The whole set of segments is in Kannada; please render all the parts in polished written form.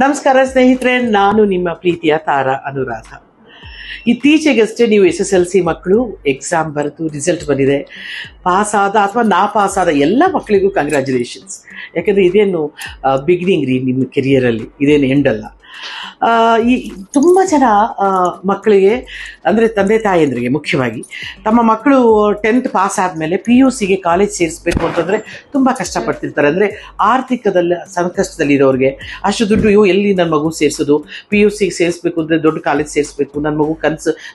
ನಮಸ್ಕಾರ ಸ್ನೇಹಿತರೆ, ನಾನು ನಿಮ್ಮ ಪ್ರೀತಿಯ ತಾರಾ ಅನುರಾಧ. ಇತ್ತೀಚೆಗಷ್ಟೇ ನೀವು SSLC ಮಕ್ಕಳು ಎಕ್ಸಾಮ್ ಬರೆದು ರಿಸಲ್ಟ್ ಬಂದಿದೆ. ಪಾಸ್ ಆದ ಅಥವಾ ನಾ ಪಾಸ್ ಆದ ಎಲ್ಲ ಮಕ್ಕಳಿಗೂ ಕಂಗ್ರ್ಯಾಚುಲೇಷನ್ಸ್. ಯಾಕಂದರೆ ಇದೇನು ಬಿಗಿನಿಂಗ್ ರೀ ನಿಮ್ಮ ಕೆರಿಯರಲ್ಲಿ, ಇದೇನು ಎಂಡಲ್ಲ. ಈ ತುಂಬ ಜನ ಮಕ್ಕಳಿಗೆ ಅಂದರೆ ತಂದೆ ತಾಯಿಯಂದ್ರಿಗೆ ಮುಖ್ಯವಾಗಿ ತಮ್ಮ ಮಕ್ಕಳು 10th ಪಾಸ್ ಆದಮೇಲೆ PUCಗೆ ಕಾಲೇಜ್ ಸೇರಿಸ್ಬೇಕು ಅಂತಂದರೆ ತುಂಬ ಕಷ್ಟಪಡ್ತಿರ್ತಾರೆ. ಅಂದರೆ ಆರ್ಥಿಕದಲ್ಲಿ ಸಂಕಷ್ಟದಲ್ಲಿರೋರಿಗೆ ಅಷ್ಟು ದುಡ್ಡು ಎಲ್ಲಿ ನನ್ನ ಮಗು ಸೇರಿಸೋದು, PUCಗೆ ಸೇರಿಸ್ಬೇಕು ಅಂದರೆ ದೊಡ್ಡ ಕಾಲೇಜ್ ಸೇರಿಸ್ಬೇಕು, ನನ್ನ ಮಗು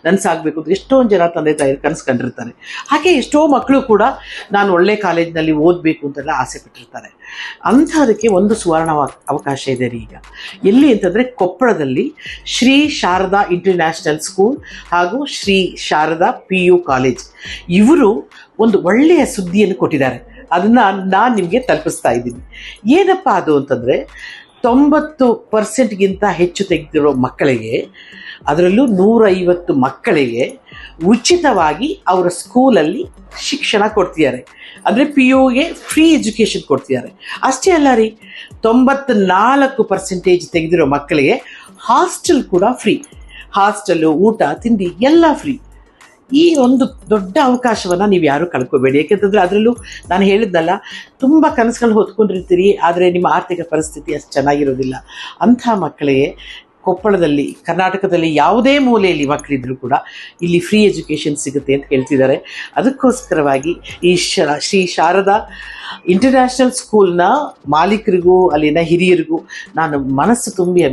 ನನಸಾಗಬೇಕು ಅಂತ ಎಷ್ಟೊಂದು ಜನ ತಂದೆ ತಾಯಿ ಕನಸು ಕಂಡಿರ್ತಾರೆ. ಹಾಗೆ ಎಷ್ಟೋ ಮಕ್ಕಳು ಕೂಡ ನಾನು ಒಳ್ಳೆ ಕಾಲೇಜಿನಲ್ಲಿ ಓದಬೇಕು ಅಂತೆಲ್ಲ ಆಸೆ ಪಟ್ಟಿರ್ತಾರೆ. ಅಂಥದಕ್ಕೆ ಒಂದು ಸುವರ್ಣ ಅವಕಾಶ ಇದೆ ರೀ ಈಗ. ಎಲ್ಲಿ ಅಂತಂದರೆ ಕೊಪ್ಪಳದಲ್ಲಿ ಶ್ರೀ ಶಾರದಾ ಇಂಟರ್ನ್ಯಾಷನಲ್ ಸ್ಕೂಲ್ ಹಾಗೂ ಶ್ರೀ ಶಾರದಾ PU ಕಾಲೇಜ್ ಇವರು ಒಂದು ಒಳ್ಳೆಯ ಸುದ್ದಿಯನ್ನು ಕೊಟ್ಟಿದ್ದಾರೆ. ಅದನ್ನು ನಾನು ನಿಮಗೆ ತಲುಪಿಸ್ತಾ ಇದ್ದೀನಿ. ಏನಪ್ಪ ಅದು ಅಂತಂದರೆ 90%ಗಿಂತ ಹೆಚ್ಚು ತೆಗೆದಿರೋ ಮಕ್ಕಳಿಗೆ, ಅದರಲ್ಲೂ 150 ಮಕ್ಕಳಿಗೆ ಉಚಿತವಾಗಿ ಅವರ ಸ್ಕೂಲಲ್ಲಿ ಶಿಕ್ಷಣ ಕೊಡ್ತಿದ್ದಾರೆ. ಅಂದರೆ PUಗೆ ಫ್ರೀ ಎಜುಕೇಷನ್ ಕೊಡ್ತಿದ್ದಾರೆ. ಅಷ್ಟೇ ಅಲ್ಲ ರೀ, 94% ತೆಗೆದಿರೋ ಮಕ್ಕಳಿಗೆ ಹಾಸ್ಟೆಲ್ ಕೂಡ ಫ್ರೀ. ಹಾಸ್ಟೆಲ್ಲು, ಊಟ, ತಿಂಡಿ ಎಲ್ಲ ಫ್ರೀ. ಈ ಒಂದು ದೊಡ್ಡ ಅವಕಾಶವನ್ನು ನೀವು ಯಾರೂ ಕಳ್ಕೊಬೇಡಿ. ಯಾಕೆಂತಂದರೆ ಅದರಲ್ಲೂ ನಾನು ಹೇಳಿದ್ನಲ್ಲ, ತುಂಬ ಕನಸುಗಳು ಹೊತ್ಕೊಂಡಿರ್ತೀರಿ, ಆದರೆ ನಿಮ್ಮ ಆರ್ಥಿಕ ಪರಿಸ್ಥಿತಿ ಅಷ್ಟು ಚೆನ್ನಾಗಿರೋದಿಲ್ಲ. ಅಂಥ ಮಕ್ಕಳಿಗೆ ಕೊಪ್ಪಳದಲ್ಲಿ, ಕರ್ನಾಟಕದಲ್ಲಿ ಯಾವುದೇ ಮೂಲೆಯಲ್ಲಿ ಮಕ್ಕಳಿದ್ರು ಕೂಡ ಇಲ್ಲಿ ಫ್ರೀ ಎಜುಕೇಷನ್ ಸಿಗುತ್ತೆ ಅಂತ ಹೇಳ್ತಿದ್ದಾರೆ. ಅದಕ್ಕೋಸ್ಕರವಾಗಿ ಈ ಶ್ರೀ ಶಾರದಾ ಇಂಟರ್ನ್ಯಾಷನಲ್ ಸ್ಕೂಲ್ನ ಮಾಲೀಕರಿಗೂ ಅಲ್ಲಿನ ಹಿರಿಯರಿಗೂ ನಾನು ಮನಸ್ಸು ತುಂಬಿ